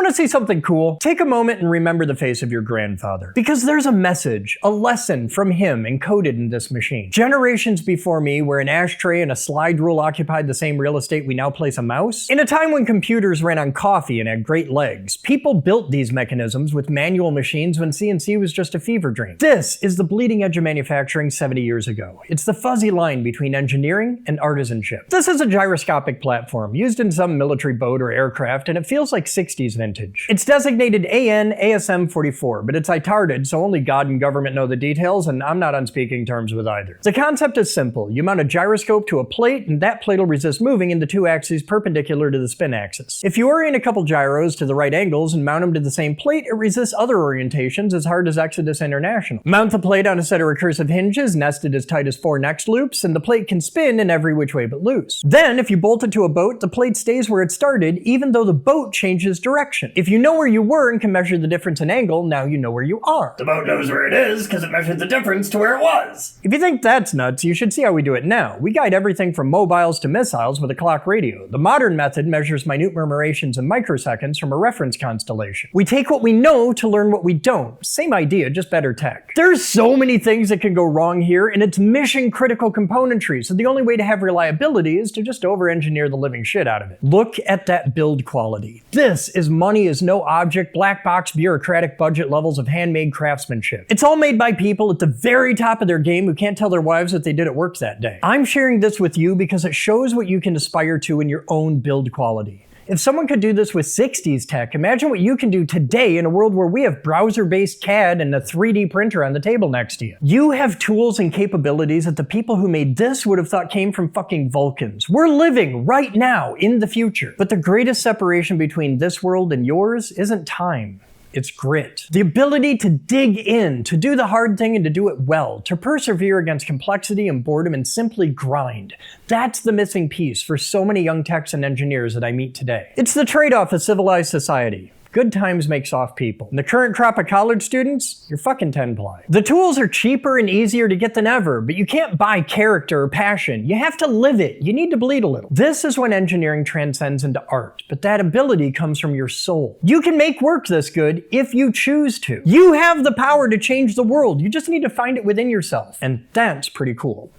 Want to see something cool? Take a moment and remember the face of your grandfather. Because there's a message, a lesson from him encoded in this machine. Generations before me, where an ashtray and a slide rule occupied the same real estate we now place a mouse, in a time when computers ran on coffee and had great legs, people built these mechanisms with manual machines when CNC was just a fever dream. This is the bleeding edge of manufacturing 70 years ago. It's the fuzzy line between engineering and artisanship. This is a gyroscopic platform used in some military boat or aircraft, and it feels like 60s vintage. It's designated AN ASM 44, but it's ITARted, so only God and government know the details, and I'm not on speaking terms with either. The concept is simple. You mount a gyroscope to a plate, and that plate will resist moving in the two axes perpendicular to the spin axis. If you orient a couple gyros to the right angles and mount them to the same plate, it resists other orientations as hard as Exodus International. Mount the plate on a set of recursive hinges nested as tight as 4 next loops, and the plate can spin in every which way but loose. Then, if you bolt it to a boat, the plate stays where it started, even though the boat changes direction. If you know where you were and can measure the difference in angle, now you know where you are. The boat knows where it is because it measured the difference to where it was. If you think that's nuts, you should see how we do it now. We guide everything from mobiles to missiles with a clock radio. The modern method measures minute murmurations in microseconds from a reference constellation. We take what we know to learn what we don't. Same idea, just better tech. There's so many things that can go wrong here, and it's mission critical componentry, so the only way to have reliability is to just over-engineer the living shit out of it. Look at that build quality. This is money is no object, black box bureaucratic budget levels of handmade craftsmanship. It's all made by people at the very top of their game who can't tell their wives that they did at work that day. I'm sharing this with you because it shows what you can aspire to in your own build quality. If someone could do this with 60s tech, imagine what you can do today in a world where we have browser-based CAD and a 3D printer on the table next to you. You have tools and capabilities that the people who made this would have thought came from fucking Vulcans. We're living right now in the future. But the greatest separation between this world and yours isn't time. It's grit. The ability to dig in, to do the hard thing and to do it well, to persevere against complexity and boredom and simply grind. That's the missing piece for so many young techs and engineers that I meet today. It's the trade-off of civilized society. Good times make soft people. And the current crop of college students, you're fucking 10-ply. The tools are cheaper and easier to get than ever, but you can't buy character or passion. You have to live it. You need to bleed a little. This is when engineering transcends into art, but that ability comes from your soul. You can make work this good if you choose to. You have the power to change the world. You just need to find it within yourself. And that's pretty cool.